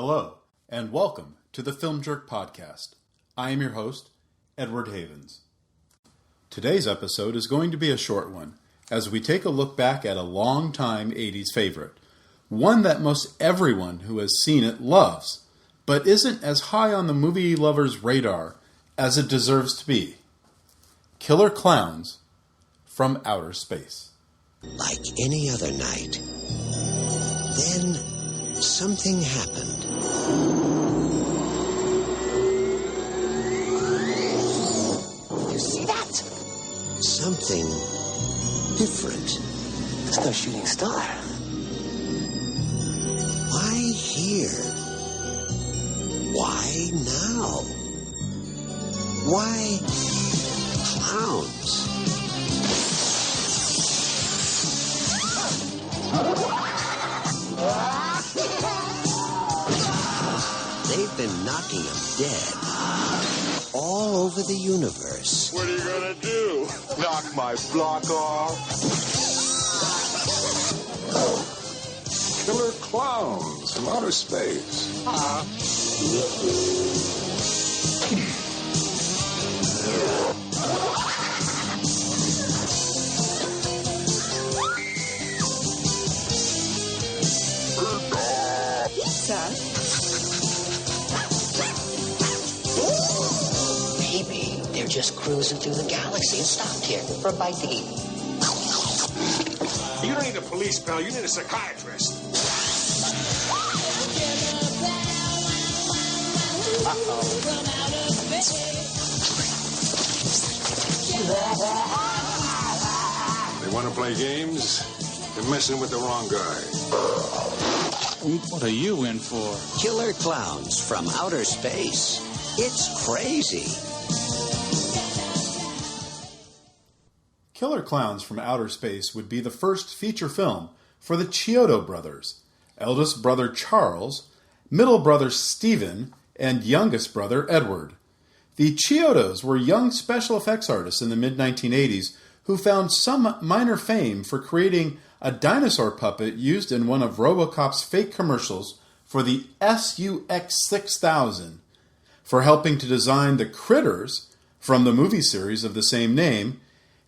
Hello, and welcome to the FilmJerk podcast. I am your host, Edward Havens. Today's episode is going to be a short one, as we take a look back at a long-time 80s favorite, one that most everyone who has seen it loves, but isn't as high on the movie lover's radar as it deserves to be. Killer Klowns from Outer Space. Like any other night, then something happened. You see that? Something different. It's no shooting star. Why here? Why now? Why clowns? They've been knocking them dead all over the universe. What are you gonna do? Knock my block off? Killer Klowns from Outer Space. Maybe they're just cruising through the galaxy and stopped here for a bite to eat. You don't need a police pal, you need a psychiatrist. They want to play games? They're messing with the wrong guy. What are you in for? Killer Klowns from Outer Space. It's crazy. Killer Klowns from Outer Space would be the first feature film for the Chiodo Brothers, eldest brother Charles, middle brother Stephen, and youngest brother Edward. The Chiodos were young special effects artists in the mid-1980s who found some minor fame for creating a dinosaur puppet used in one of RoboCop's fake commercials for the SUX 6000, for helping to design the critters from the movie series of the same name,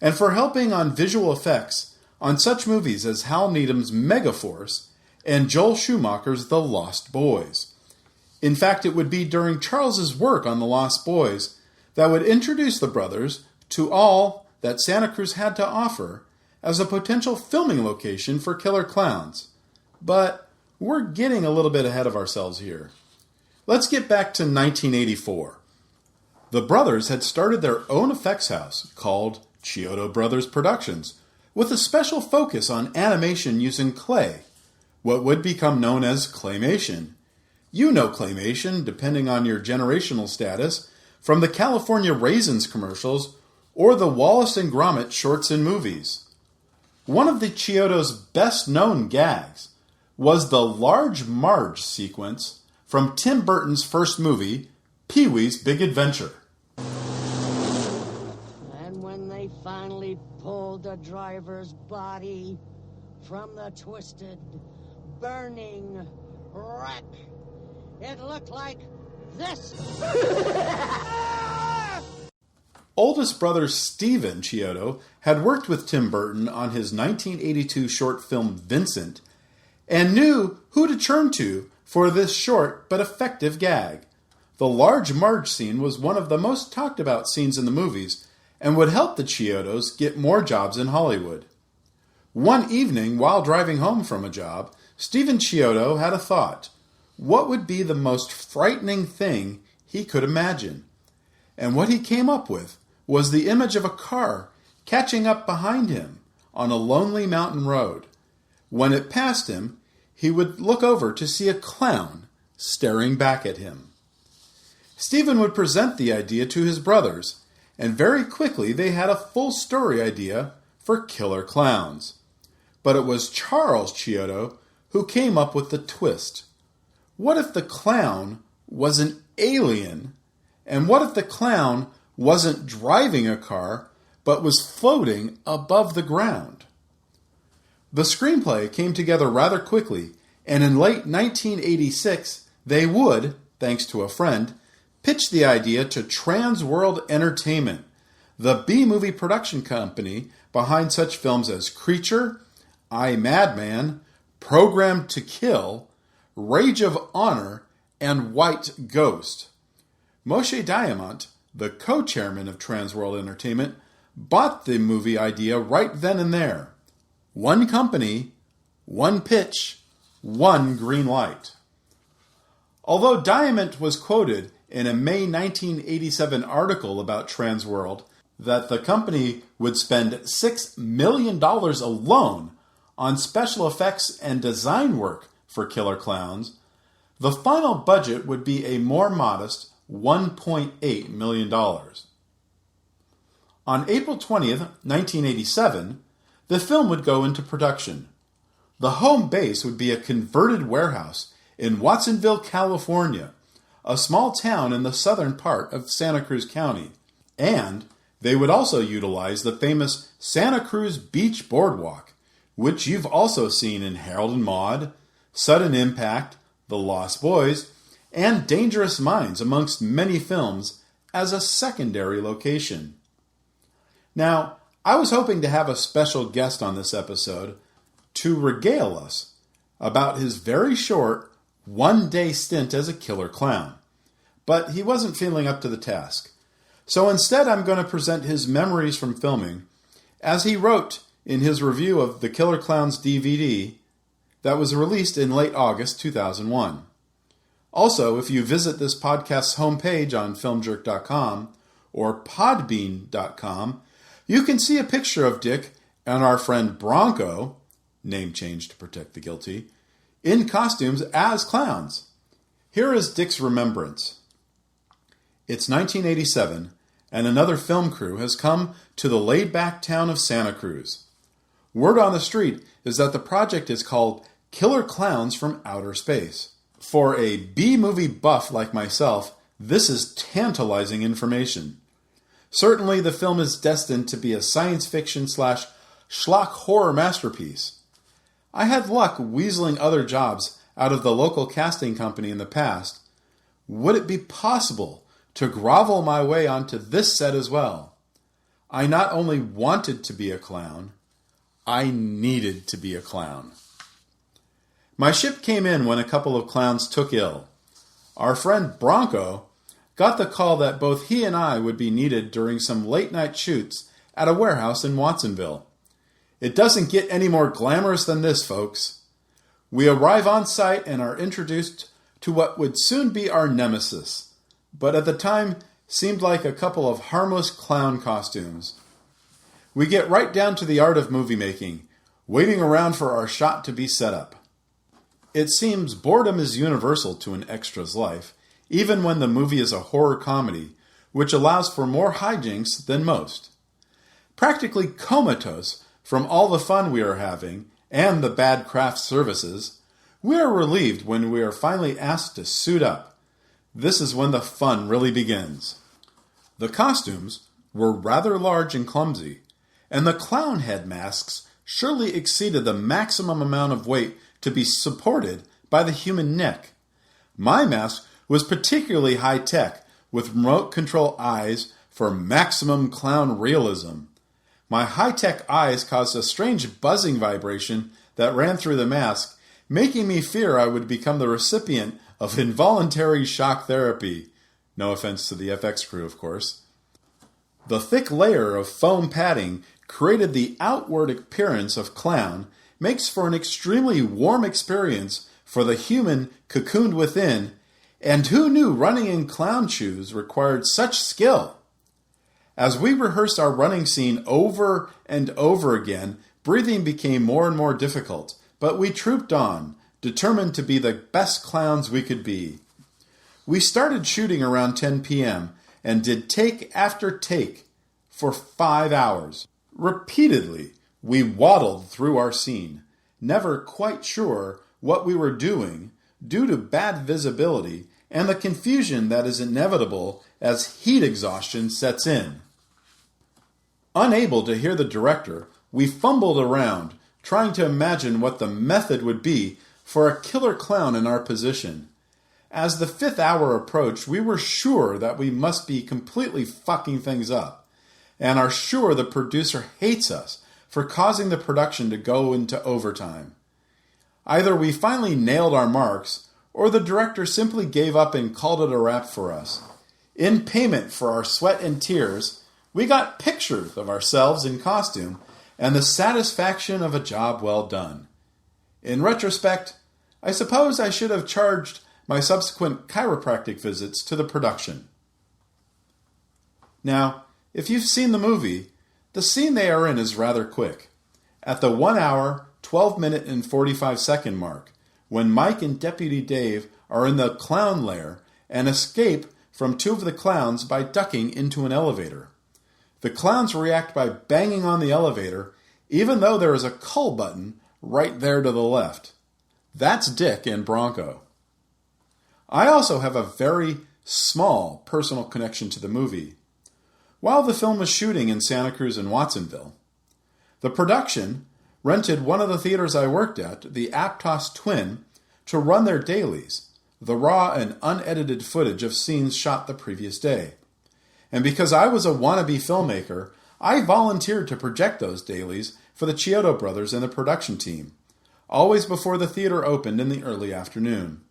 and for helping on visual effects on such movies as Hal Needham's Megaforce and Joel Schumacher's The Lost Boys. In fact, it would be during Charles's work on The Lost Boys that would introduce the brothers to all that Santa Cruz had to offer as a potential filming location for Killer Klowns. But we're getting a little bit ahead of ourselves here. Let's get back to 1984. The brothers had started their own effects house called Chiodo Brothers Productions, with a special focus on animation using clay, what would become known as claymation. You know claymation, depending on your generational status, from the California Raisins commercials or the Wallace and Gromit shorts and movies. One of the Chiodo's best-known gags was the Large Marge sequence from Tim Burton's first movie, Pee-wee's Big Adventure. And when they finally pulled the driver's body from the twisted, burning wreck, it looked like this. Oldest brother Stephen Chiodo had worked with Tim Burton on his 1982 short film Vincent and knew who to turn to for this short but effective gag. The Large Marge scene was one of the most talked about scenes in the movies and would help the Chiodos get more jobs in Hollywood. One evening, while driving home from a job, Stephen Chiodo had a thought. What would be the most frightening thing he could imagine? And what he came up with was the image of a car catching up behind him on a lonely mountain road. When it passed him, he would look over to see a clown staring back at him. Stephen would present the idea to his brothers, and very quickly they had a full story idea for Killer Klowns. But it was Charles Chiodo who came up with the twist. What if the clown was an alien? And what if the clown wasn't driving a car, but was floating above the ground? The screenplay came together rather quickly, and in late 1986, They would, thanks to a friend, pitch the idea to Trans World Entertainment, the B-movie production company behind such films as Creature, I, Madman, Programmed to Kill, Rage of Honor, and White Ghost. Moshe Diamant, the co-chairman of Trans World Entertainment, bought the movie idea right then and there. One company, one pitch, one green light. Although Diamant was quoted in a May 1987 article about Trans World that the company would spend $6 million alone on special effects and design work for Killer Klowns, the final budget would be a more modest $1.8 million. On April 20th, 1987, the film would go into production. The home base would be a converted warehouse in Watsonville, California, a small town in the southern part of Santa Cruz County, and they would also utilize the famous Santa Cruz Beach Boardwalk, which you've also seen in Harold and Maude, Sudden Impact, The Lost Boys, and Dangerous Minds, amongst many films, as a secondary location. Now, I was hoping to have a special guest on this episode to regale us about his very short, one-day stint as a killer clown, but he wasn't feeling up to the task. So instead, I'm going to present his memories from filming, as he wrote in his review of the Killer Klowns DVD that was released in late August 2001. Also, if you visit this podcast's homepage on FilmJerk.com or Podbean.com, you can see a picture of Dick and our friend Bronco, name change to protect the guilty, in costumes as clowns. Here is Dick's remembrance. It's 1987, and another film crew has come to the laid-back town of Santa Cruz. Word on the street is that the project is called Killer Klowns from Outer Space. For a B-movie buff like myself, this is tantalizing information. Certainly, the film is destined to be a science fiction / schlock horror masterpiece. I had luck weaseling other jobs out of the local casting company in the past. Would it be possible to grovel my way onto this set as well? I not only wanted to be a clown, I needed to be a clown. My ship came in when a couple of clowns took ill. Our friend Bronco got the call that both he and I would be needed during some late-night shoots at a warehouse in Watsonville. It doesn't get any more glamorous than this, folks. We arrive on site and are introduced to what would soon be our nemesis, but at the time seemed like a couple of harmless clown costumes. We get right down to the art of movie making, waiting around for our shot to be set up. It seems boredom is universal to an extra's life, even when the movie is a horror comedy, which allows for more hijinks than most. Practically comatose from all the fun we are having and the bad craft services, we are relieved when we are finally asked to suit up. This is when the fun really begins. The costumes were rather large and clumsy, and the clown head masks surely exceeded the maximum amount of weight to be supported by the human neck. My mask was particularly high-tech, with remote control eyes for maximum clown realism. My high-tech eyes caused a strange buzzing vibration that ran through the mask, making me fear I would become the recipient of involuntary shock therapy. No offense to the FX crew, of course. The thick layer of foam padding created the outward appearance of clown, makes for an extremely warm experience for the human cocooned within, and who knew running in clown shoes required such skill? As we rehearsed our running scene over and over again, breathing became more and more difficult, but we trooped on, determined to be the best clowns we could be. We started shooting around 10 p.m. and did take after take for 5 hours. Repeatedly, we waddled through our scene, never quite sure what we were doing due to bad visibility and the confusion that is inevitable as heat exhaustion sets in. Unable to hear the director, we fumbled around, trying to imagine what the method would be for a killer clown in our position. as the 5th hour approached, we were sure that we must be completely fucking things up, and are sure the producer hates us for causing the production to go into overtime. Either we finally nailed our marks, or the director simply gave up and called it a wrap for us. In payment for our sweat and tears, we got pictures of ourselves in costume and the satisfaction of a job well done. In retrospect, I suppose I should have charged my subsequent chiropractic visits to the production. Now, if you've seen the movie, the scene they are in is rather quick. At the 1 hour, 12 minute and 45 second mark, when Mike and Deputy Dave are in the clown lair and escape from 2 of the clowns by ducking into an elevator. The clowns react by banging on the elevator, even though there is a call button right there to the left. That's Dick and Bronco. I also have a very small personal connection to the movie. While the film was shooting in Santa Cruz and Watsonville, the production rented one of the theaters I worked at, the Aptos Twin, to run their dailies, the raw and unedited footage of scenes shot the previous day. And because I was a wannabe filmmaker, I volunteered to project those dailies for the Chiodo Brothers and the production team, always before the theater opened in the early afternoon.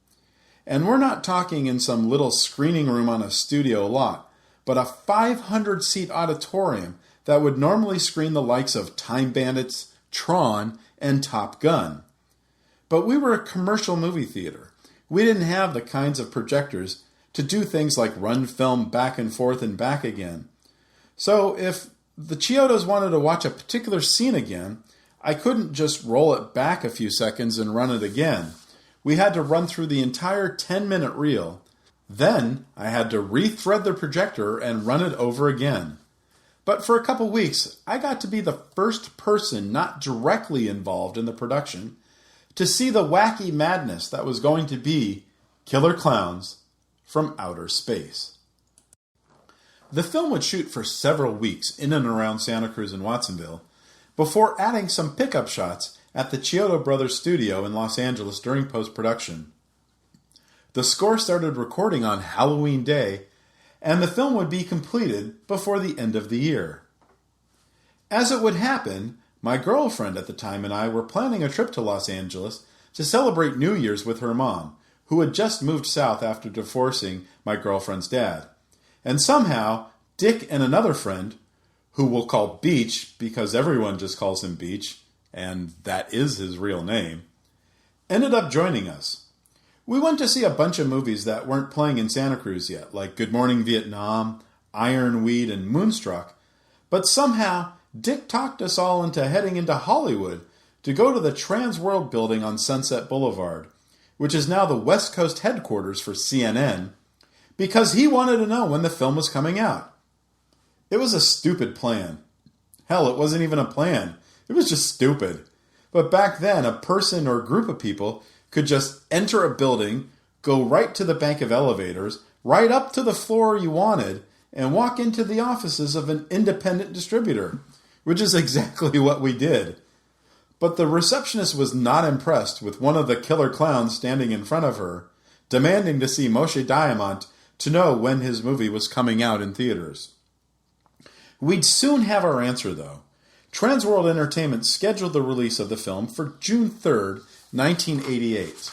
And we're not talking in some little screening room on a studio lot, but a 500-seat auditorium that would normally screen the likes of Time Bandits, Tron, and Top Gun. But we were a commercial movie theater. We didn't have the kinds of projectors to do things like run film back and forth and back again. So if the Chiodos wanted to watch a particular scene again, I couldn't just roll it back a few seconds and run it again. We had to run through the entire 10-minute reel. Then I had to rethread the projector and run it over again. But for a couple weeks, I got to be the first person not directly involved in the production to see the wacky madness that was going to be Killer Klowns from Outer Space. The film would shoot for several weeks in and around Santa Cruz and Watsonville before adding some pickup shots at the Chiodo Brothers studio in Los Angeles during post-production. The score started recording on Halloween Day, and the film would be completed before the end of the year. As it would happen, my girlfriend at the time and I were planning a trip to Los Angeles to celebrate New Year's with her mom, who had just moved south after divorcing my girlfriend's dad. And somehow, Dick and another friend, who we'll call Beach because everyone just calls him Beach, and that is his real name, ended up joining us. We went to see a bunch of movies that weren't playing in Santa Cruz yet, like Good Morning Vietnam, Ironweed, and Moonstruck, but somehow Dick talked us all into heading into Hollywood to go to the Trans World building on Sunset Boulevard, which is now the West Coast headquarters for CNN, because he wanted to know when the film was coming out. It was a stupid plan. Hell, it wasn't even a plan. It was just stupid. But back then, a person or group of people could just enter a building, go right to the bank of elevators, right up to the floor you wanted, and walk into the offices of an independent distributor, which is exactly what we did. But the receptionist was not impressed with one of the killer clowns standing in front of her, demanding to see Moshe Diamant to know when his movie was coming out in theaters. We'd soon have our answer, though. Transworld Entertainment scheduled the release of the film for June 3rd, 1988.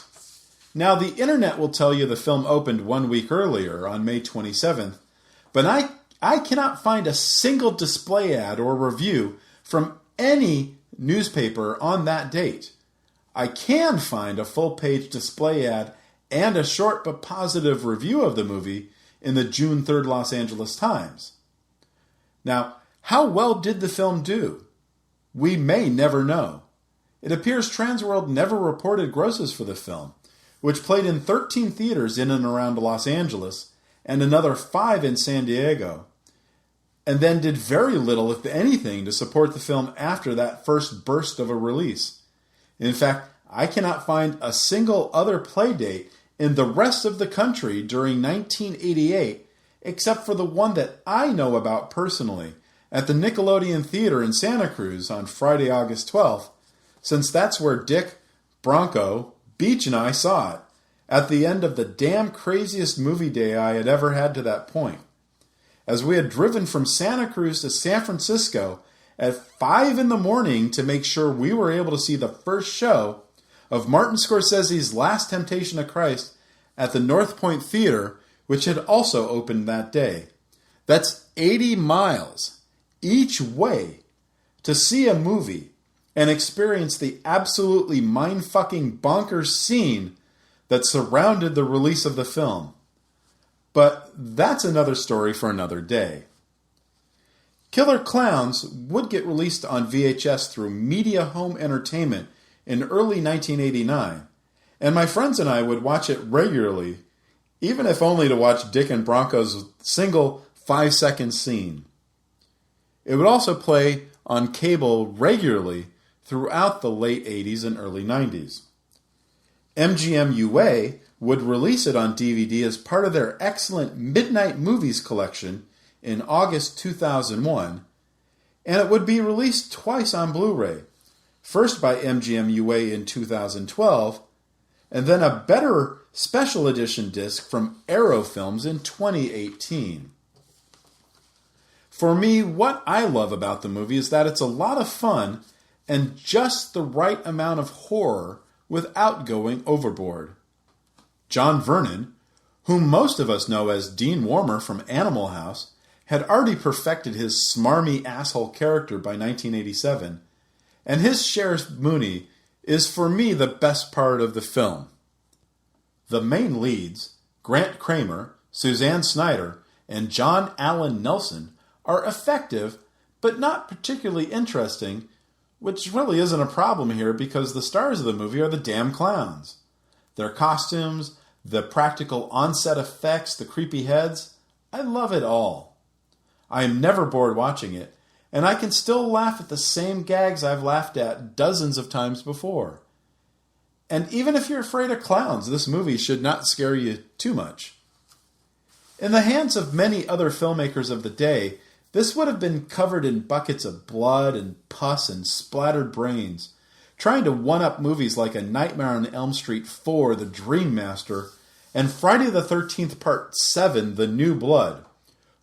Now, the internet will tell you the film opened 1 week earlier, on May 27th, but I cannot find a single display ad or review from any newspaper on that date. I can find a full-page display ad and a short but positive review of the movie in the June 3rd Los Angeles Times. Now, how well did the film do? We may never know. It appears Transworld never reported grosses for the film, which played in 13 theaters in and around Los Angeles and another 5 in San Diego, and then did very little, if anything, to support the film after that first burst of a release. In fact, I cannot find a single other play date in the rest of the country during 1988, except for the one that I know about personally, at the Nickelodeon Theater in Santa Cruz on Friday, August 12th, since that's where Dick, Bronco, Beach, and I saw it, at the end of the damn craziest movie day I had ever had to that point. As we had driven from Santa Cruz to San Francisco at 5 in the morning to make sure we were able to see the first show of Martin Scorsese's Last Temptation of Christ at the North Point Theater, which had also opened that day. That's 80 miles each way to see a movie and experience the absolutely mind-fucking bonkers scene that surrounded the release of the film. But that's another story for another day. Killer Klowns would get released on VHS through Media Home Entertainment in early 1989, and my friends and I would watch it regularly, even if only to watch Dick and Bronco's single 5-second scene. It would also play on cable regularly throughout the late 80s and early 90s. MGM UA would release it on DVD as part of their excellent Midnight Movies collection in August 2001, and it would be released twice on Blu-ray, first by MGM UA in 2012, and then a better special edition disc from Arrow Films in 2018. For me, what I love about the movie is that it's a lot of fun and just the right amount of horror without going overboard. John Vernon, whom most of us know as Dean Warmer from Animal House, had already perfected his smarmy asshole character by 1987, and his Sheriff Mooney is for me the best part of the film. The main leads, Grant Kramer, Suzanne Snyder, and John Allen Nelson, are effective but not particularly interesting, which really isn't a problem here because the stars of the movie are the damn clowns. Their costumes, the practical on-set effects, the creepy heads, I love it all. I am never bored watching it, and I can still laugh at the same gags I've laughed at dozens of times before. And even if you're afraid of clowns, this movie should not scare you too much. In the hands of many other filmmakers of the day, this would have been covered in buckets of blood and pus and splattered brains, trying to one-up movies like A Nightmare on Elm Street 4, The Dream Master, and Friday the 13th Part 7, The New Blood,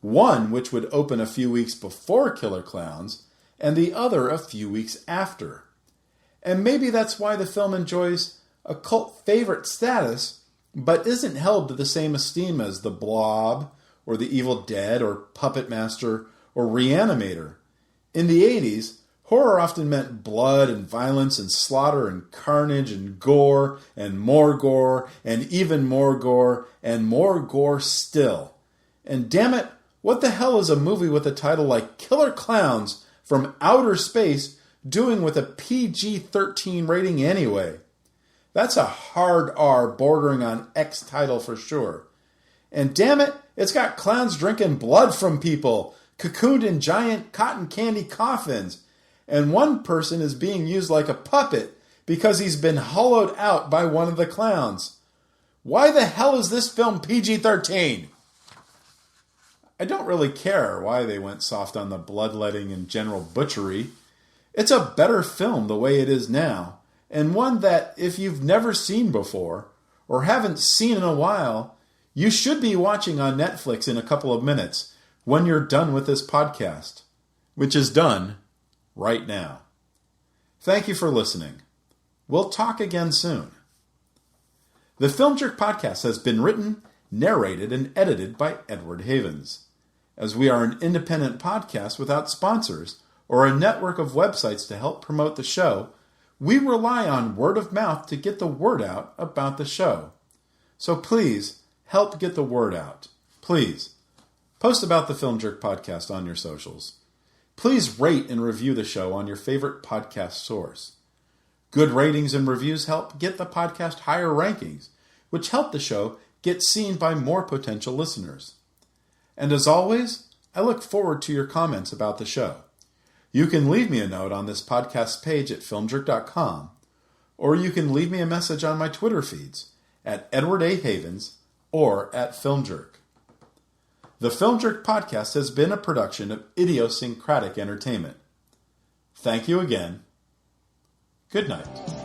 one which would open a few weeks before Killer Klowns, and the other a few weeks after. And maybe that's why the film enjoys a cult favorite status, but isn't held to the same esteem as The Blob, or The Evil Dead, or Puppet Master, or Reanimator. In the 80s, horror often meant blood and violence and slaughter and carnage and gore and even more gore and more gore still. And damn it, what the hell is a movie with a title like Killer Klowns from Outer Space doing with a PG-13 rating anyway? That's a hard R bordering on X title for sure. And damn it, it's got clowns drinking blood from people, cocooned in giant cotton candy coffins, and one person is being used like a puppet because he's been hollowed out by one of the clowns. Why the hell is this film PG-13? I don't really care why they went soft on the bloodletting and general butchery. It's a better film the way it is now, and one that, if you've never seen before, or haven't seen in a while, you should be watching on Netflix in a couple of minutes when you're done with this podcast, which is done right now. Thank you for listening. We'll talk again soon. The FilmJerk podcast has been written, narrated, and edited by Edward Havens. As we are an independent podcast without sponsors or a network of websites to help promote the show, we rely on word of mouth to get the word out about the show. So please, help get the word out. Please, post about the FilmJerk podcast on your socials. Please rate and review the show on your favorite podcast source. Good ratings and reviews help get the podcast higher rankings, which help the show get seen by more potential listeners. And as always, I look forward to your comments about the show. You can leave me a note on this podcast page at FilmJerk.com, or you can leave me a message on my Twitter feeds at Edward A. Havens or at FilmJerk. The FilmJerk podcast has been a production of Idiosyncratic Entertainment. Thank you again. Good night.